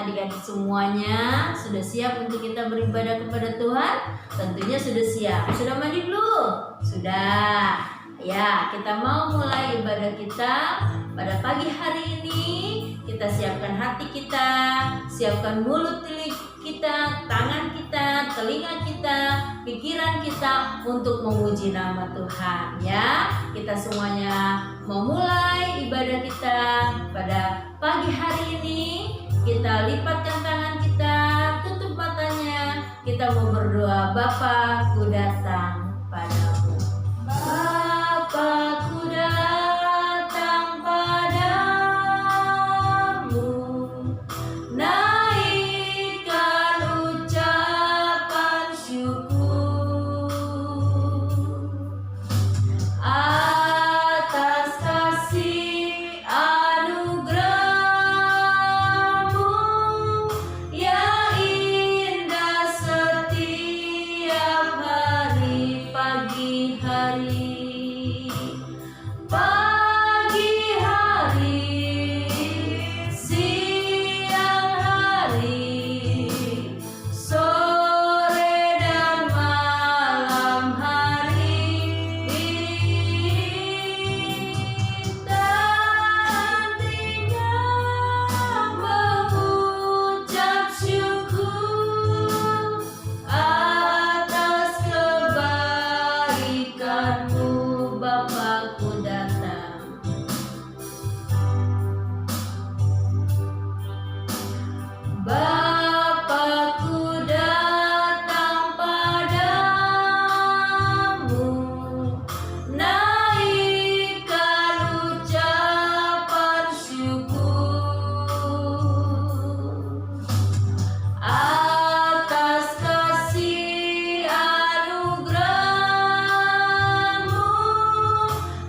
adik-adik semuanya sudah siap untuk kita beribadah kepada Tuhan? Tentunya sudah siap. Sudah mandi belum? Sudah. Ya, kita mau mulai ibadah kita pada pagi hari ini. Kita siapkan hati kita, siapkan mulut kita, tangan kita, telinga kita, pikiran kita untuk memuji nama Tuhan. Ya, kita semuanya memulai ibadah kita pada pagi hari ini. Kita lipatkan tangan kita, tutup matanya. Kita mau berdoa. Bapa, ku datang padamu. Bapa, ku datang padamu, naikkan ucapan syukur atas kasih anugerah-Mu yang indah setiap hari. Pagi hari, siang hari, sore dan malam hari, nantinya mengucap syukur atas kebaikan-Mu. Bapa, ku datang. Bapa, ku datang padamu, naikkan ucapan syukur atas kasih anugerah-Mu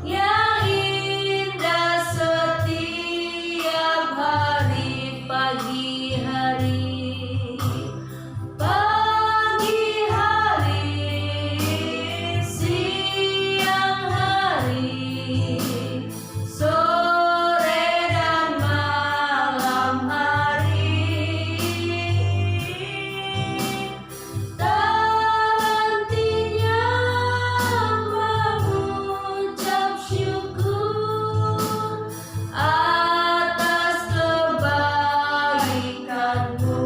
yang indah setiap hari. Pagi hari, siang hari, sore dan malam hari, nantinya mengucap syukur atas kebaikan-Mu.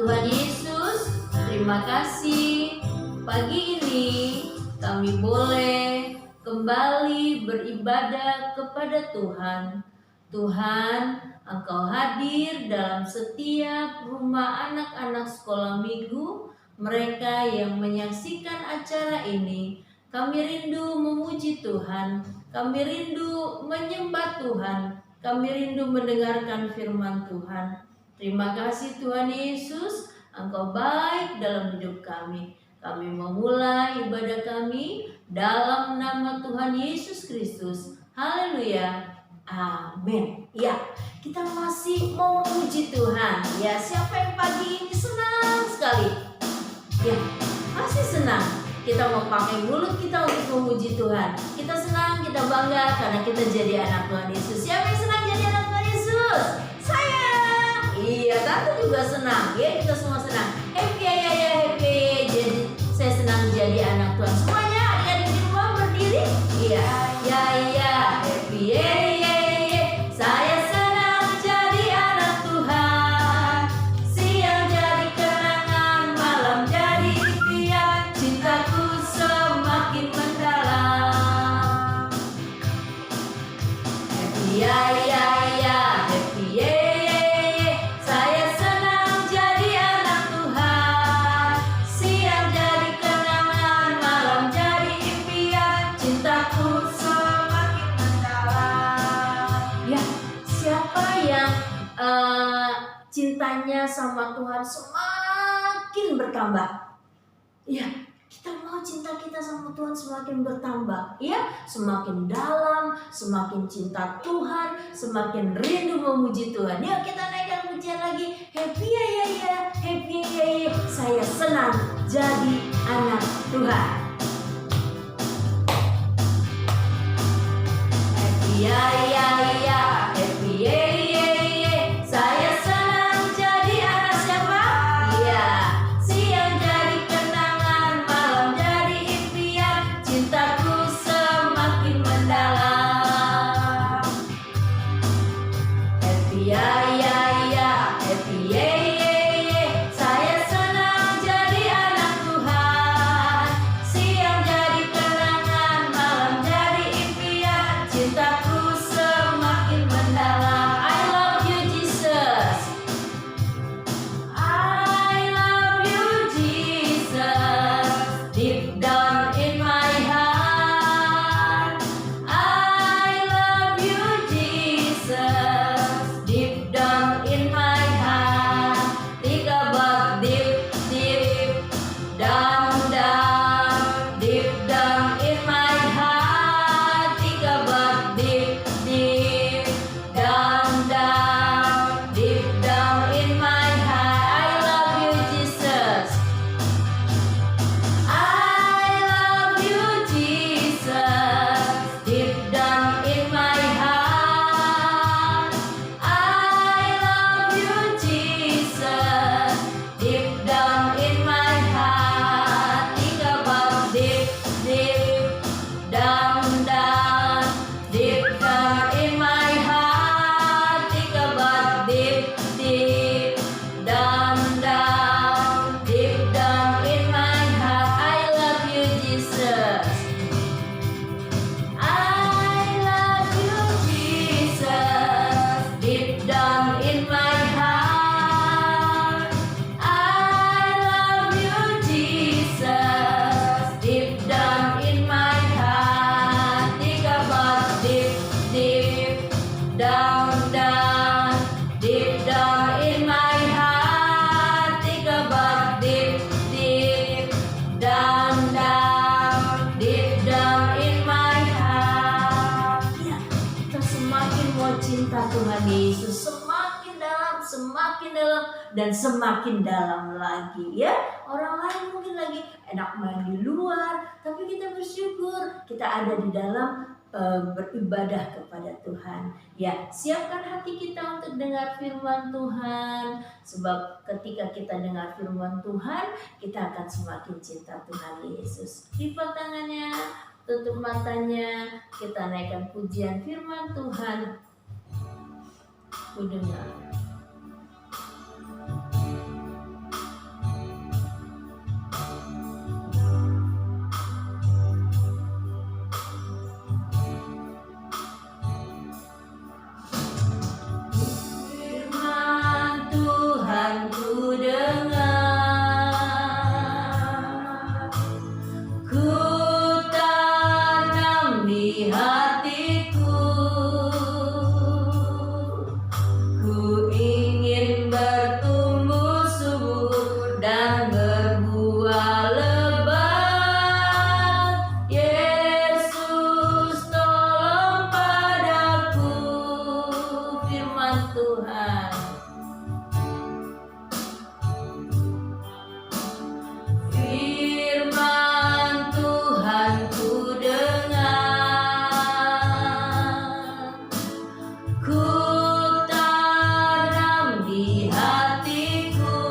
Tuhan Yesus, terima kasih. Pagi ini kami boleh kembali beribadah kepada Tuhan. Tuhan, Engkau hadir dalam setiap rumah anak-anak sekolah minggu, mereka yang menyaksikan acara ini. Kami rindu memuji Tuhan, kami rindu menyembah Tuhan, kami rindu mendengarkan firman Tuhan. Terima kasih Tuhan Yesus, Engkau baik dalam hidup kami. Kami memulai ibadah kami dalam nama Tuhan Yesus Kristus. Haleluya. Amin. Ya, kita masih mau memuji Tuhan. Ya, siapa yang pagi ini senang sekali? Ya, masih senang. Kita mau pakai mulut kita untuk memuji Tuhan. Kita senang, kita bangga karena kita jadi anak Tuhan Yesus. Siapa yang senang jadi anak Tuhan Yesus? Saya. Iya, tante juga senang. Ya, kita semua senang. Happy ya, happy. Jadi saya senang jadi anak Tuhan. Semuanya adik-adik di rumah berdiri. Iya, happy ya. Saya senang jadi anak Tuhan. Siang jadi kenangan, malam jadi impian. Cintaku semakin mendalam. Happy ya, happy ya. Saya senang jadi anak Tuhan. Siang jadi kenangan, malam jadi impian. Cintaku semakin mendalam. Ya, siapa yang cintanya sama Tuhan semakin bertambah? Ya, kita mau cinta kita sama Tuhan semakin bertambah, ya, semakin dalam, semakin cinta Tuhan, semakin rindu memuji Tuhan. Ya, kita naikkan pujian lagi. Happy ya, happy ya. Saya senang jadi anak Tuhan. Happy ya, happy ya. ya ya ya, happy ye ye ye. Saya senang jadi anak Tuhan. Siang jadi kenangan, malam jadi impian. Cintaku semakin mendalam. I love you Jesus. I love you Jesus. Deep down in my heart. I love you Jesus. Deep down in my heart. Think about deep, deep down, down. Deep down in my heart. Think about deep, deep down, down. Deep down in my heart. I love you Jesus. I love you Jesus. Deep down in my heart. I love you Jesus. Deep down in my heart. Think about deep, deep down, down. Deep down in my heart. Think about deep, deep down, down. Deep down in my heart. I love you Jesus. I love you Jesus. Deep down in my heart. I love you Jesus. Deep down in my heart. Think about deep, deep down, down. Deep down in my heart. Think about deep, deep down, down. Deep down in my heart. Ya, kita semakin mau cinta Tuhan Yesus, semakin dalam dan semakin dalam lagi ya. Orang lain mungkin lagi enak main di luar, tapi kita bersyukur kita ada di dalam beribadah kepada Tuhan. Ya, siapkan hati kita untuk dengar firman Tuhan. Sebab ketika kita dengar firman Tuhan, kita akan semakin cinta Tuhan Yesus. Lipat tangannya, tutup matanya, kita naikkan pujian firman Tuhan. Ku dengar. Firman Tuhan ku dengar, ku tanam di hatiku, ku ingin bertumbuh subur dan berbuah lebat. Yesus tolong padaku, firman Tuhan. Firman Tuhan ku dengar, ku tanam di hatiku,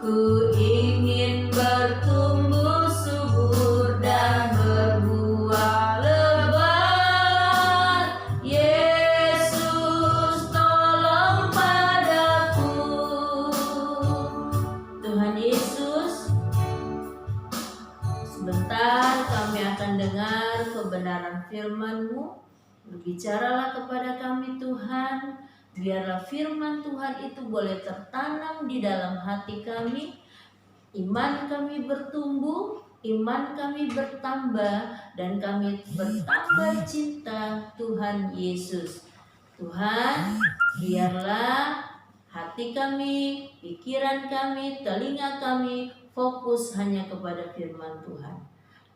ku ingin bertumbuh subur dan berbuah lebat. Yesus tolong padaku. Tuhan Yesus, sebentar kami akan dengar kebenaran firman-Mu. Berbicaralah kepada kami Tuhan. Biarlah firman Tuhan itu boleh tertanam di dalam hati kami. Iman kami bertumbuh, iman kami bertambah, dan kami bertambah cinta Tuhan Yesus. Tuhan, biarlah hati kami, pikiran kami, telinga kami fokus hanya kepada firman Tuhan.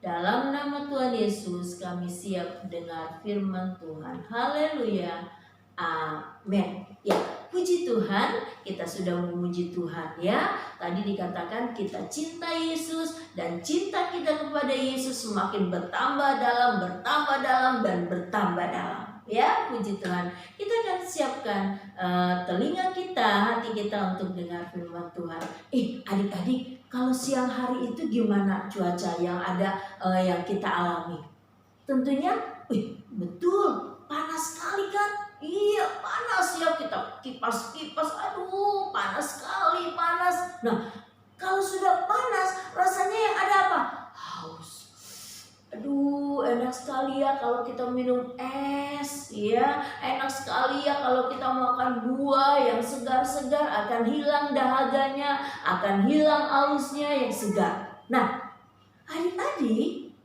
Dalam nama Tuhan Yesus kami siap dengar firman Tuhan. Haleluya. Amin. Ya, puji Tuhan, kita sudah memuji Tuhan ya. Tadi dikatakan kita cinta Yesus dan cinta kita kepada Yesus semakin bertambah dalam, dan bertambah dalam. Ya, puji Tuhan. Kita akan siapkan telinga kita, hati kita untuk dengar firman Tuhan. Adik-adik, kalau siang hari itu gimana cuaca yang ada yang kita alami? Tentunya, betul, panas sekali kan? kipas, aduh panas sekali, panas. Nah, kalau sudah panas, rasanya yang ada apa? Haus. Aduh, enak sekali ya kalau kita minum es, ya. Enak sekali ya kalau kita makan buah yang segar-segar, akan hilang dahaganya, akan hilang hausnya yang segar. Nah, adik-adik,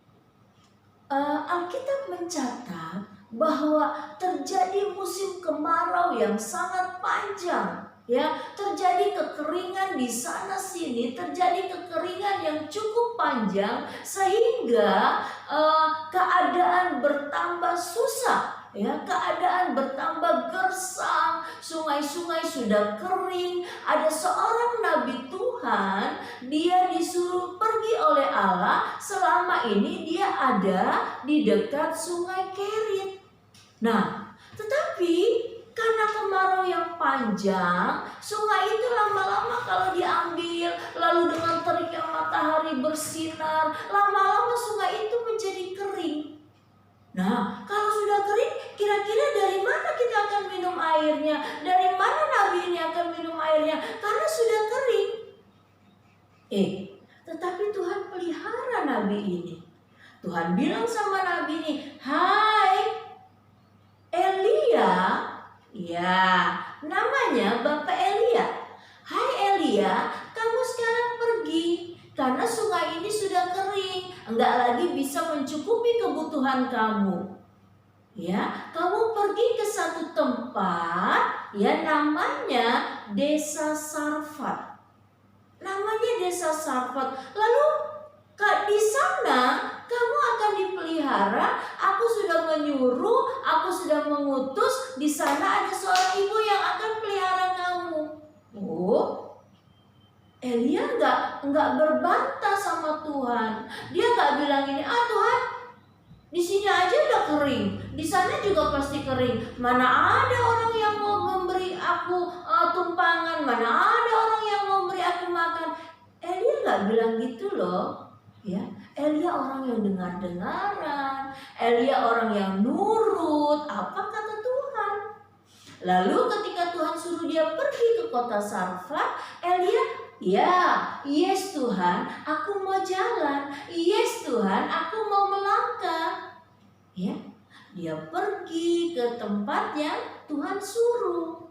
Alkitab mencatat bahwa terjadi musim kemarau yang sangat panjang, ya, terjadi kekeringan di sana sini, terjadi kekeringan yang cukup panjang sehingga keadaan bertambah susah, ya, keadaan bertambah gersang, sungai-sungai sudah kering. Ada seorang nabi Tuhan, dia disuruh pergi oleh Allah, selama ini dia ada di dekat sungai Kerit. Nah, tetapi karena kemarau yang panjang, sungai itu lama-lama kalau diambil, lalu dengan teriknya matahari bersinar, lama-lama sungai itu menjadi kering. Nah, kalau sudah kering, kira-kira dari mana kita akan minum airnya? Dari mana nabi ini akan minum airnya? Karena sudah kering. Tetapi Tuhan pelihara nabi ini. Tuhan bilang sama nabi ini, "Hai Elia," ya, namanya Bapak Elia. "Hai Elia, kamu sekarang pergi karena sungai ini sudah kering, enggak lagi bisa mencukupi kebutuhan kamu. Ya, kamu pergi ke satu tempat, ya, namanya Desa Sarfat. Namanya Desa Sarfat. Lalu di sana kamu akan dipelihara. Aku sudah menyuruh, aku sudah mengutus. Di sana ada seorang ibu yang akan pelihara kamu." Oh, Elia enggak berbantah sama Tuhan. Dia enggak bilang ini, Tuhan, di sini aja udah kering, di sana juga pasti kering. Mana ada orang yang mau memberi aku tumpangan, mana ada orang yang mau memberi aku makan. Elia enggak bilang gitu loh. Ya, Elia orang yang dengar-dengaran, Elia orang yang nurut apa kata Tuhan. Lalu ketika Tuhan suruh dia pergi ke kota Sarfat, Elia, "Ya, yes Tuhan, aku mau jalan. Yes Tuhan, aku mau melangkah." Ya, dia pergi ke tempat yang Tuhan suruh.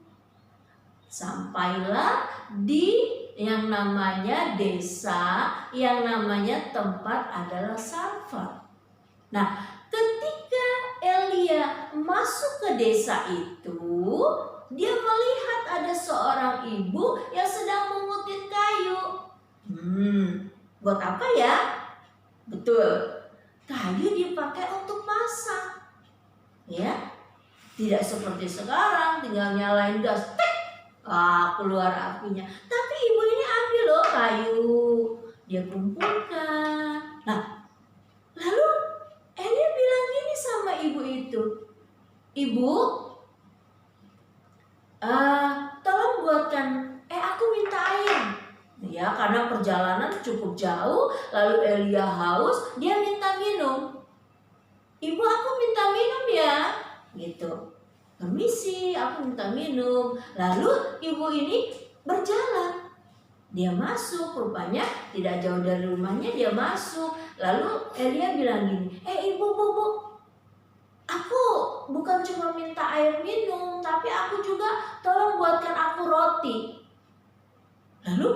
Sampailah di yang namanya desa, yang namanya tempat adalah Sarfat. Nah, ketika Elia masuk ke desa itu, dia melihat ada seorang ibu yang sedang mengutin kayu. Buat apa ya? Betul, kayu dipakai untuk masak. Ya, tidak seperti sekarang tinggal nyalain gas, keluar apinya. Tapi ibu ini ambil loh kayu, dia kumpulkan. Nah, lalu Elia bilang gini sama ibu itu, "Ibu, tolong buatkan, aku minta air." Ya, karena perjalanan cukup jauh, lalu Elia haus, dia minta minum. "Ibu, aku minta minum ya," gitu. "Permisi, aku minta minum." Lalu ibu ini berjalan. Dia masuk, rupanya tidak jauh dari rumahnya, dia masuk. Lalu Elia bilang gini, "Ibu, aku bukan cuma minta air minum, tapi aku juga tolong buatkan aku roti." Lalu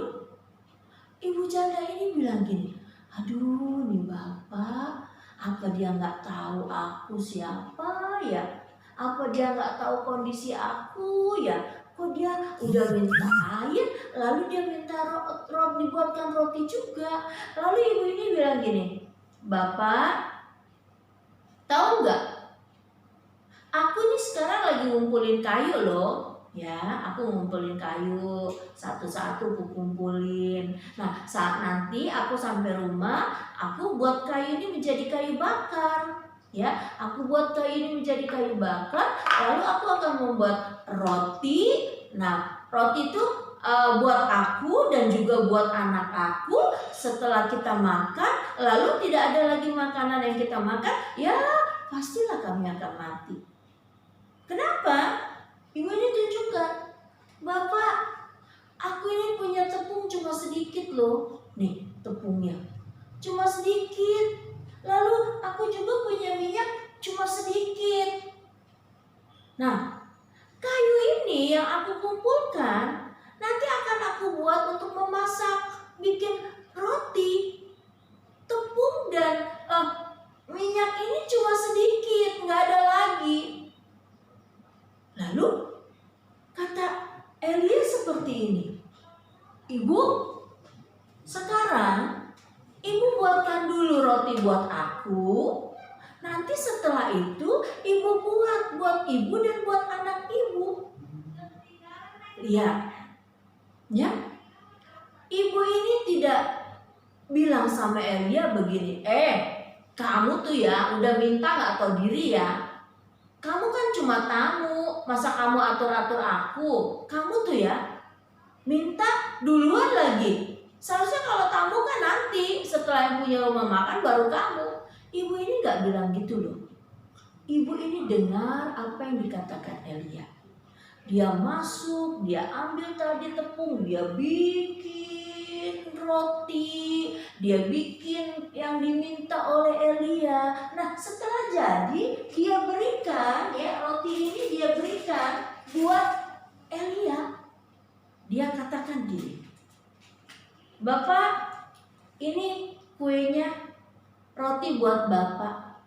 ibu janda ini bilang gini, "Aduh, nih bapak, apa dia nggak tahu aku siapa ya? Apa dia nggak tahu kondisi aku ya? Kok dia udah minta air, lalu dia minta dibuatkan roti juga." Lalu ibu ini bilang gini, "Bapak, tahu nggak? Aku ini sekarang lagi ngumpulin kayu loh. Ya, aku ngumpulin kayu, satu-satu aku kumpulin. Nah, saat nanti aku sampai rumah, aku buat kayu ini menjadi kayu bakar. Ya, aku buat kayu ini menjadi kayu bakar, lalu aku akan membuat roti. Nah, roti itu buat aku dan juga buat anak aku. Setelah kita makan, lalu tidak ada lagi makanan yang kita makan, ya pastilah kami akan mati." Kenapa? Ibu ini tunjukkan, Nah, kayu ini yang aku kumpulkan nanti akan aku buat untuk memasak, bikin roti. Tepung dan minyak ini cuma sedikit, nggak ada lagi. Lalu kata Elia seperti ini, Ibu, sekarang Ibu buatkan dulu roti buat aku. Nanti setelah itu Ibu buat Ibu dan buat anak Ibu. Lihat, ya, Ibu ini tidak bilang sama Elia begini, kamu tuh ya udah minta gak tahu diri ya. Kamu kan cuma tamu, masa kamu atur-atur aku? Kamu tuh ya minta duluan lagi. Seharusnya kalau tamu kan nanti setelah yang punya rumah makan baru kamu. Ibu ini gak bilang gitu loh. Ibu ini dengar apa yang dikatakan Elia. Dia masuk, dia ambil tadi tepung, dia bikin roti, dia bikin yang diminta oleh Elia. Nah, setelah jadi, dia berikan ya roti ini dia berikan buat Elia. Dia katakan gini, Bapak, ini kuenya, roti buat Bapak.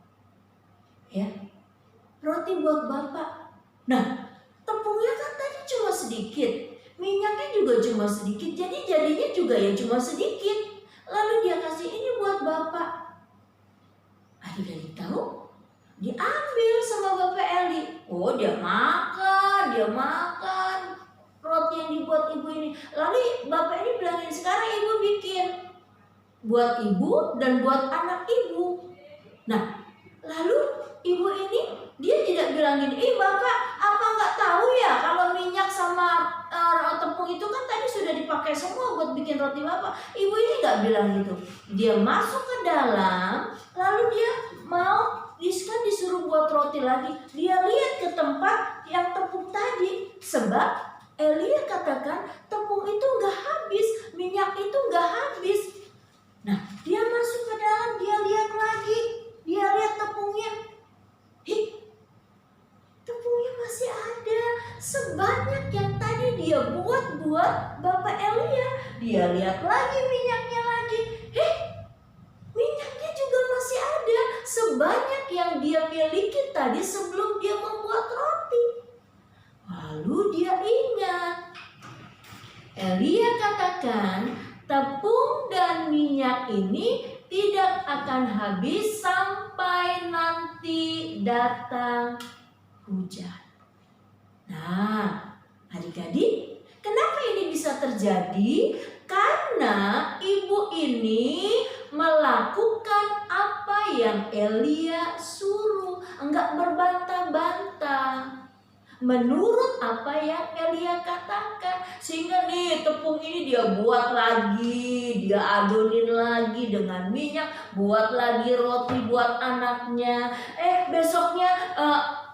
Ya, roti buat Bapak. Nah, tepungnya kan tadi cuma sedikit, minyaknya juga cuma sedikit, jadi jadinya juga ya cuma sedikit. Lalu dia kasih ini buat Bapak. Adik-adik tahu? Diambil sama Bapak Eli. Oh, dia makan roti yang dibuat ibu ini. Lalu Bapak ini bilangin, sekarang ibu bikin buat ibu dan buat anak ibu. Nah, lalu ibu ini dia tidak bilangin, Bapak apa nggak tahu ya kalau minyak sama tepung itu kan tadi sudah dipakai semua buat bikin roti Bapak. Ibu ini nggak bilang gitu. Dia masuk ke dalam, lalu dia mau disuruh buat roti lagi. Dia lihat ke tempat yang tepung tadi, sebab Elia katakan tepung itu nggak habis, minyak itu nggak habis. Nah, dia masuk ke dalam, dia lihat lagi, dia lihat tepungnya. Tepungnya masih ada sebanyak yang tadi dia buat Bapak Elia. Dia lihat lagi minyaknya lagi. Minyaknya juga masih ada sebanyak yang dia miliki tadi sebelum dia membuat roti. Lalu dia ingat, Elia katakan tepung dan minyak ini tidak akan habis sampai nanti datang hujan. Nah, adik-adik, kenapa ini bisa terjadi? Karena ibu ini melakukan apa yang Elia suruh, enggak berbantah-bantah. Menurut apa yang Elia katakan, sehingga nih tepung ini dia buat lagi, dia adonin lagi dengan minyak, buat lagi roti buat anaknya. Besoknya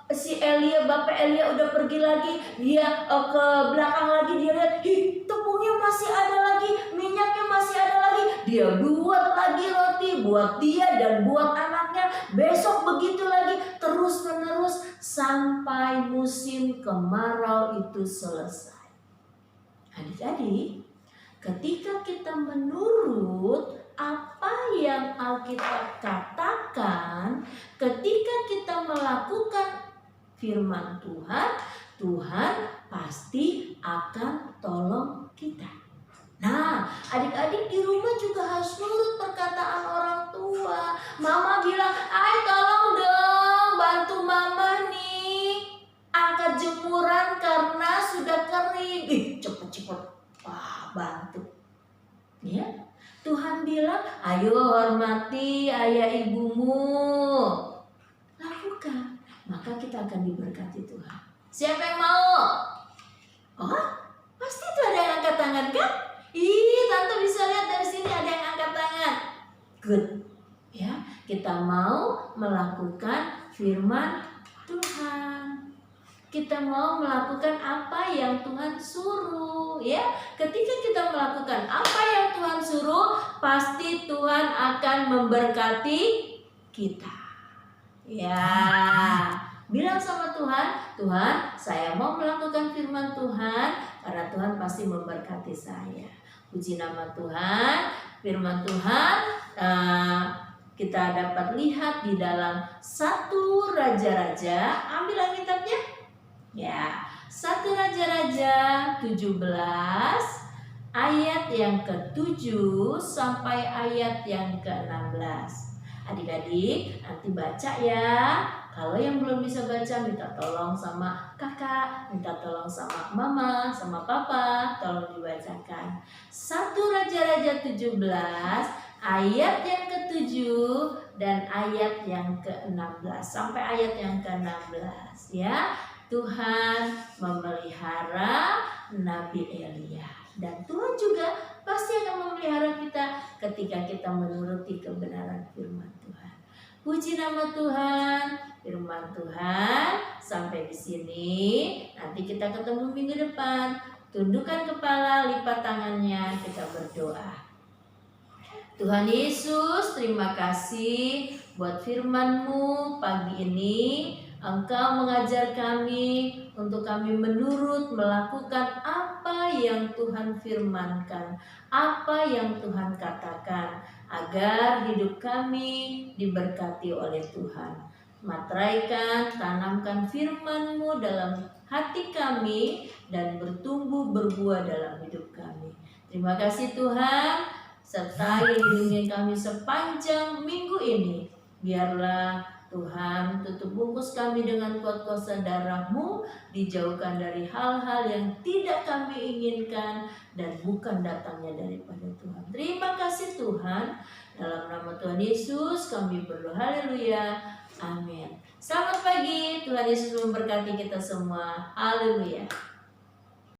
si Elia, Bapak Elia udah pergi lagi, dia ke belakang lagi, dia lihat, tepungnya masih ada lagi, minyaknya masih ada lagi. Dia buat lagi roti buat dia dan buat anaknya. Besok begitu lagi, terus menerus sampai musim kemarau itu selesai. Adik-adik, ketika kita menurut apa yang Alkitab katakan, ketika kita melakukan firman Tuhan, Tuhan pasti akan tolong kita. Nah, adik-adik di rumah juga harus nurut perkataan orang tua. Mama bilang, tolong dong bantu mama nih angkat jemuran karena sudah kering. Cepet-cepet, bantu. Ya, Tuhan bilang, ayo hormati ayah ibumu. Lakukan, maka kita akan diberkati Tuhan. Siapa yang mau? Pasti tuh ada yang angkat tangan kan? Tante bisa lihat dari sini ada yang angkat tangan. Good. Ya, kita mau melakukan firman Tuhan. Kita mau melakukan apa yang Tuhan suruh, ya. Ketika kita melakukan apa yang Tuhan suruh, pasti Tuhan akan memberkati kita. Ya. Bilang sama Tuhan, Tuhan, saya mau melakukan firman Tuhan karena Tuhan pasti memberkati saya. Puji nama Tuhan. Firman Tuhan kita dapat lihat di dalam 1 Raja-Raja. Ambil Alkitabnya. Ya, 1 Raja-Raja 17 ayat yang ke-7 sampai ayat yang ke-16. Adik-adik nanti baca ya. Kalau yang belum bisa baca, minta tolong sama kakak, minta tolong sama mama, sama papa, tolong dibacakan. 1 Raja-Raja 17 ayat yang ke-7 dan ayat yang ke-16 sampai ayat yang ke-16 ya. Tuhan memelihara Nabi Elia, dan Tuhan juga pasti akan memelihara kita ketika kita menuruti kebenaran firman Tuhan. Puji nama Tuhan. Firman Tuhan sampai di sini. Nanti kita ketemu minggu depan. Tundukkan kepala, lipat tangannya, kita berdoa. Tuhan Yesus, terima kasih buat firman-Mu pagi ini. Engkau mengajar kami untuk kami menurut melakukan apa yang Tuhan firmankan, apa yang Tuhan katakan, agar hidup kami diberkati oleh Tuhan. Materaikan, tanamkan firman-Mu dalam hati kami dan bertumbuh berbuah dalam hidup kami. Terima kasih Tuhan, sertai lindungi kami sepanjang minggu ini. Biarlah Tuhan tutup bungkus kami dengan kuat kuasa darah-Mu, dijauhkan dari hal-hal yang tidak kami inginkan dan bukan datangnya daripada Tuhan. Terima kasih Tuhan. Dalam nama Tuhan Yesus kami berdoa, haleluya, amin. Selamat pagi, Tuhan Yesus memberkati kita semua, haleluya.